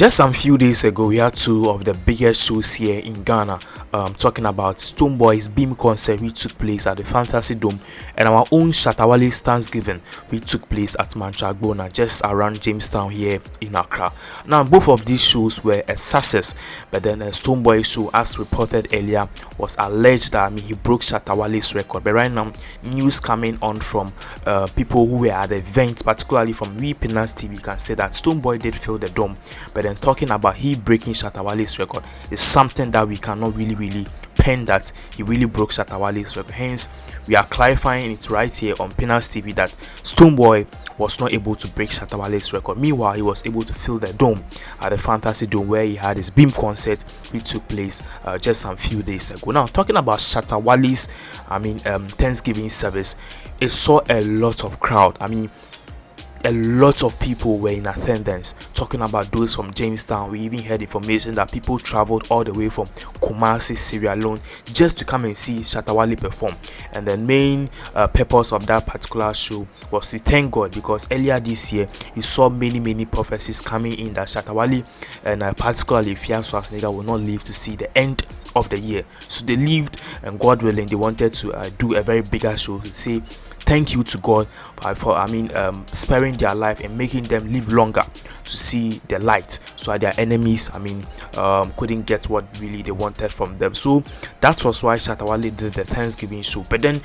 Just some few days ago, we had two of the biggest shows here in Ghana. Talking about Stonebwoy's Beam concert, which took place at the Fantasy Dome, and our own Shatta Wale's Thanksgiving, which took place at Agbona, just around Jamestown here in Accra. Now, both of these shows were a success, but then Stonebwoy's show, as reported earlier, was alleged that he broke Shatta Wale's record. But right now, news coming on from people who were at the event, particularly from Pinax TV, can say that Stonebwoy did fill the dome. But then talking about he breaking Shatta Wale's record is something that we cannot really pen that he really broke Shatta Wale's record. Hence, we are clarifying it right here on Pinax TV that Stonebwoy was not able to break Shatta Wale's record. Meanwhile, he was able to fill the dome at the Fantasy Dome where he had his Beam concert, which took place just some few days ago. Now, talking about Shatta Wale's, Thanksgiving service, it saw a lot of crowd. A lot of people were in attendance. Talking about those from Jamestown, we even heard information that people traveled all the way from Kumasi, Sierra Leone, just to come and see Shatta Wale perform. And the main purpose of that particular show was to thank God, because earlier this year you saw many prophecies coming in that Shatta Wale and particularly Fianso Asnega will not live to see the end of the year. So they lived, and God willing, they wanted to do a very bigger show to say thank you to God for sparing their life and making them live longer to see the light, so that their enemies couldn't get what really they wanted from them. So that was why Shatta Wale did the Thanksgiving show. But then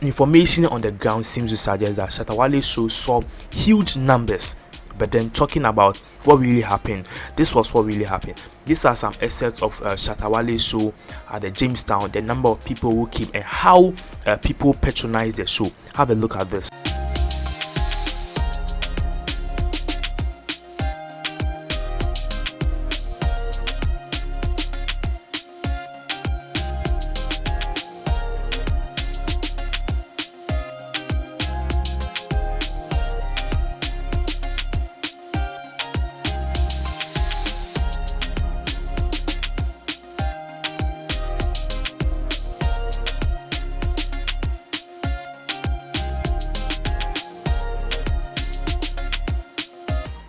information on the ground seems to suggest that Shatta Wale's show saw huge numbers. But then talking about what really happened, this was what really happened. These are some excerpts of Shatta Wale's show at the Jamestown, the number of people who came and how people patronized the show. Have a look at this.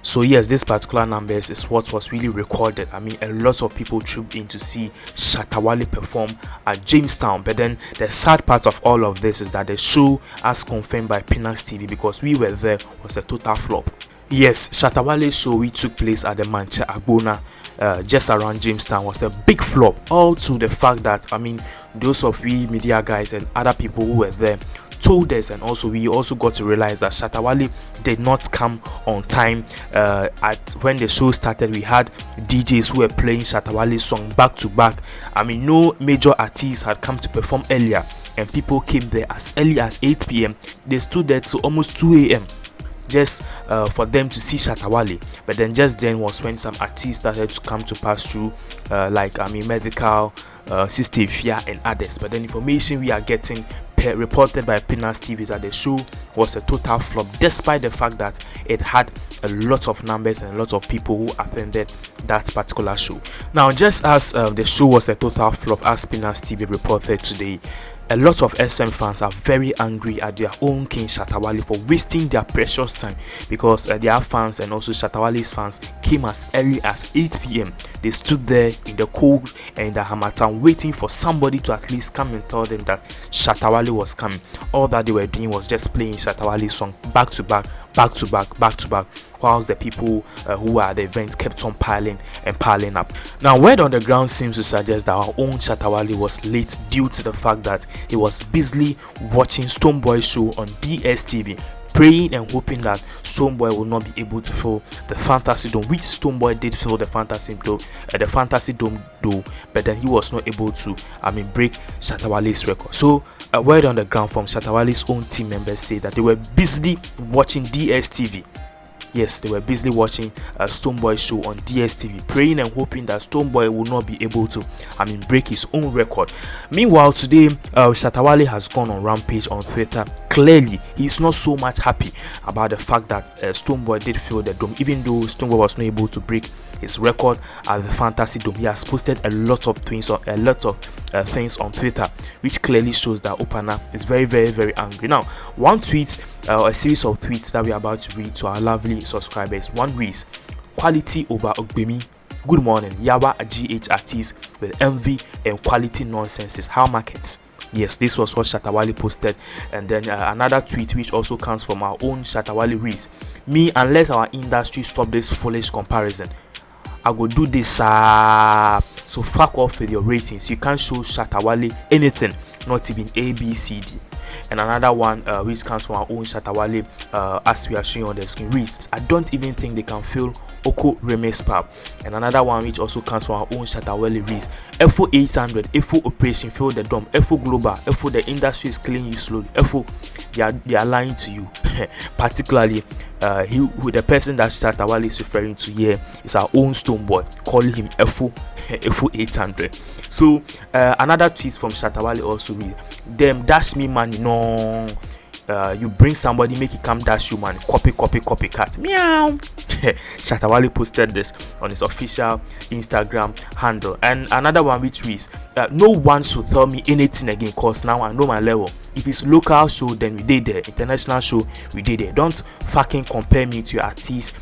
So yes, this particular numbers is what was really recorded. A lot of people trooped in to see Shatta Wale perform at Jamestown. But then the sad part of all of this is that the show, as confirmed by Pinax TV, because we were there, was a total flop. Yes, Shatta Wale's show, which took place at the Manche Agbona, just around Jamestown, was a big flop. All to the fact that those of we media guys and other people who were there told us, and also we also got to realize that Shatta Wale did not come on time. At when the show started, we had DJs who were playing Shatta Wale's song back to back. No major artists had come to perform earlier, and people came there as early as 8 p.m. They stood there till almost 2 a.m. just for them to see Shatta Wale. But then just then was when some artists started to come to pass through, like Medical, Sister Fia and others. But then information we are getting reported by Pinax TV is that the show was a total flop, despite the fact that it had a lot of numbers and a lot of people who attended that particular show. Now, just as the show was a total flop, as Pinax TV reported today, a lot of SM fans are very angry at their own King Shatta Wale for wasting their precious time, because their fans and also Shatta Wale's fans came as early as 8 p.m. They stood there in the cold and in the harmattan waiting for somebody to at least come and tell them that Shatta Wale was coming. All that they were doing was just playing Shatta Wale's song back to back, whilst the people who were at the event kept on piling up. Now, word on the ground seems to suggest that our own Shatta Wale was late due to the fact that he was busily watching Stonebwoy's show on DSTV, praying and hoping that Stonebwoy will not be able to fill the Fantasy Dome, which Stonebwoy did fill the Fantasy Dome though, but then he was not able to break Shatta Wale's record. So word on the ground from Shatta Wale's own team members say that they were busily watching DSTV. Yes, they were busily watching Stonebwoy's show on DSTV, praying and hoping that Stonebwoy will not be able to break his own record. Meanwhile, today Shatta Wale has gone on rampage on Twitter. Clearly, he's not so much happy about the fact that Stonebwoy did fill the dome, even though Stonebwoy was not able to break his record at the Fantasy Dome. He has posted a lot of things on Twitter, which clearly shows that Opana is very angry. Now, one tweet, a series of tweets that we are about to read to our lovely subscribers. One reads, quality over Ogbemi. Good morning, Yawa, a GH artist with envy and quality nonsenses. How markets? Yes, this was what Shatta Wale posted. And then another tweet which also comes from our own Shatta Wale reads, me, unless our industry stop this foolish comparison, I go do this. So fuck off with your ratings. You can't show Shatta Wale anything, not even A, B, C, D. And another one which comes from our own Shatta Wale, as we are showing on the screen, reads, I don't even think they can feel Oko Reme's pub. And another one which also comes from our own Shatta Wale reads, FO 800, FO operation, fill the dome, FO global, FO the industry is killing you slowly, FO they are lying to you. Particularly the person that Shatta Wale is referring to here is our own Stonebwoy, calling him FO 800. So another tweet from Shatta Wale also reads, them dash me money, no. You bring somebody, make it come dash you man. Copycat. Meow. Shatta Wale posted this on his official Instagram handle. And another one which reads, no one should tell me anything again, cause now I know my level. If it's local show, then we did there. International show, we did there. Don't fucking compare me to your artist.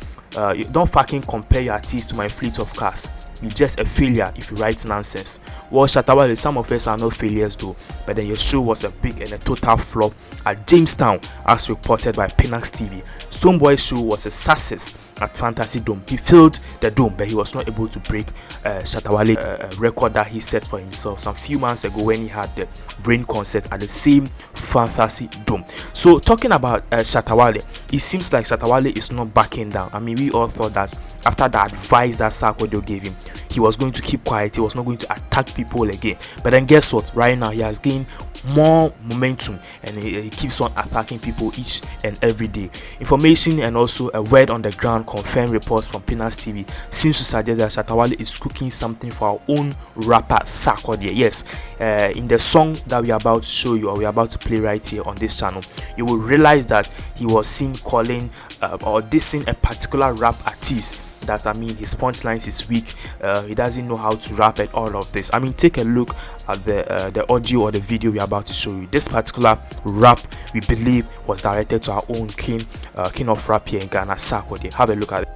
Don't fucking compare your artist to my fleet of cars. You're just a failure if you write nonsense. Well, Shatta Wale, some of us are not failures though, but then your show was a big and a total flop at Jamestown, as reported by Pinax TV. Stonebwoy's show was a success at Fantasy Dome. He filled the dome, but he was not able to break Shatta Wale record that he set for himself some few months ago when he had the Brain concert at the same Fantasy Dome. So talking about Shatta Wale, it seems like Shatta Wale is not backing down. I mean, we all thought that after the advice that Sarkodie gave him, he was going to keep quiet, he was not going to attack people again. But then guess what? Right now he has gained more momentum and he keeps on attacking people each and every day. Information and also a word on the ground confirmed reports from Pinax TV seems to suggest that Shatta Wale is cooking something for our own rapper Sarkodie. Yes, in the song that we are about to show you, or we are about to play right here on this channel, you will realize that he was seen calling or dissing a particular rap artist that, I mean, his punchlines is weak, he doesn't know how to rap and all of this. I mean, take a look at the audio or the video we are about to show you. This particular rap, we believe, was directed to our own king of rap here in Ghana, Sarkodie. Have a look at it.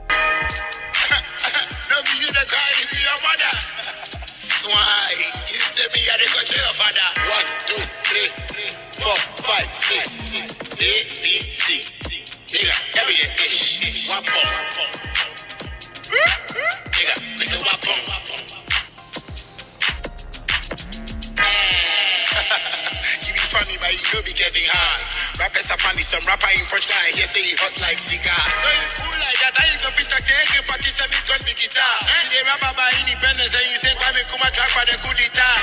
You be funny, but you be getting hard. Rappers are funny, some rapper in punchline, yes, say he hot like cigar. So you fool like that, I ain't gonna fit a AK-47 gun big guitar. You dey rap about independence and you say, why me come track for the coup d'etat?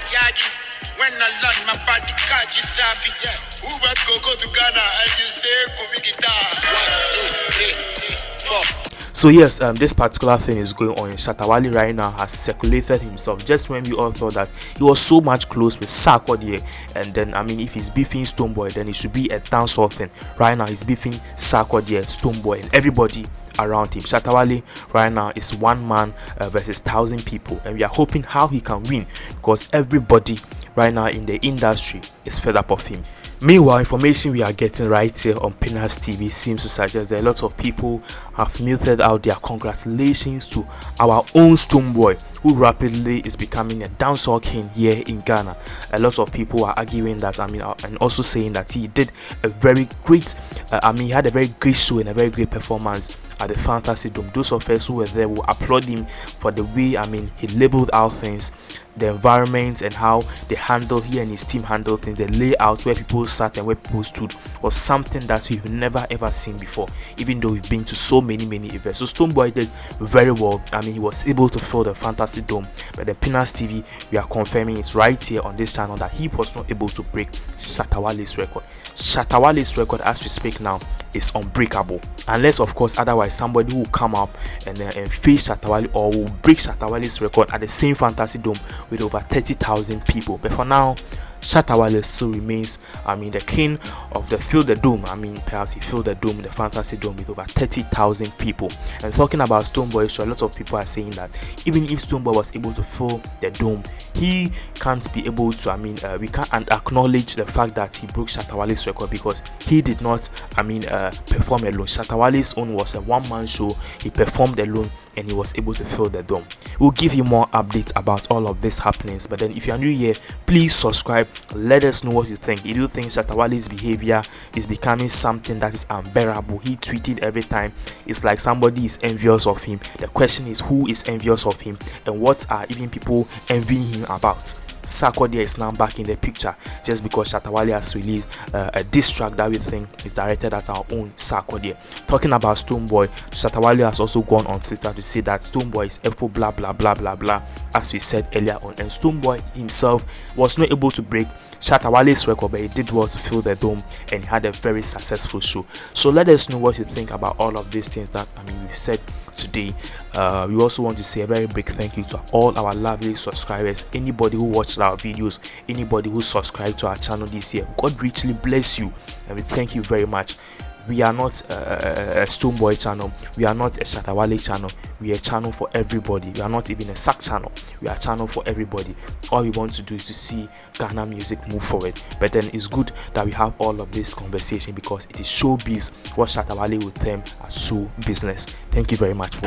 Yagi, when I learn my body, catch you safi. Who but go to Ghana and you say, come guitar. 1, 2, 3, 4. So yes, this particular thing is going on. Shatta Wale right now has circulated himself just when we all thought that he was so much close with Sarkodie, and then, I mean, if he's beefing Stonebwoy, then it should be a dancehall thing. Right now he's beefing Sarkodie, Stonebwoy, and everybody around him. Shatta Wale right now is one man versus 1,000 people, and we are hoping how he can win, because everybody right now in the industry is fed up of him. Meanwhile, information we are getting right here on Pinax TV seems to suggest that a lot of people have muted out their congratulations to our own Stonebwoy, who rapidly is becoming a dancehall king here in Ghana. A lot of people are arguing that, I mean, and also saying that he did a very great, he had a very great show and a very great performance at the Fantasy Dome. Those of us who were there will applaud him for the way, I mean, he labeled out things, the environment, and how he and his team handled things. The layout where people sat and where people stood was something that we've never ever seen before, even though we've been to so many events. So Stonebwoy did very well. I mean, he was able to fill the Fantasy Dome. But the Pinax TV, we are confirming it right here on this channel that he was not able to break Shatta Wale's record. Shatta Wale's record, as we speak now, is unbreakable, unless of course otherwise somebody will come up and face Shatta Wale, or will break Shatta Wale's record at the same Fantasy Dome with over 30,000 people. But for now, Shatta Wale still remains, the king of the Fill the Dome. Perhaps he filled the dome, the Fantasy Dome, with over 30,000 people. And talking about Stonebwoy, so a lot of people are saying that even if Stonebwoy was able to fill the dome, he can't be able to. We can't acknowledge the fact that he broke Shatta Wale's record, because he did not, perform alone. Shatta Wale's own was a one-man show. He performed alone, and he was able to fill the dome. We'll give you more updates about all of these happenings. But then, if you are new here, please subscribe. Let us know what you think. Do you think Shatta Wale's behavior is becoming something that is unbearable? He tweeted every time. It's like somebody is envious of him. The question is, who is envious of him, and what are even people envying him about? Sarkodie is now back in the picture just because Shatta Wale has released a diss track that we think is directed at our own Sarkodie. Talking about Stonebwoy, Shatta Wale has also gone on Twitter to say that Stonebwoy is effo blah blah blah blah blah, as we said earlier on, and Stonebwoy himself was not able to break Shatta Wale's record, but he did well to fill the dome, and he had a very successful show. So let us know what you think about all of these things that we've said today. We also want to say a very big thank you to all our lovely subscribers, anybody who watched our videos, anybody who subscribed to our channel this year. God richly bless you, and we thank you very much. We are not a Stonebwoy channel, we are not a Shatta Wale channel, we are a channel for everybody. We are not even a sack channel, we are a channel for everybody. All we want to do is to see Ghana music move forward. But then it's good that we have all of this conversation, because it is showbiz, what Shatta Wale would term as show business. Thank you very much for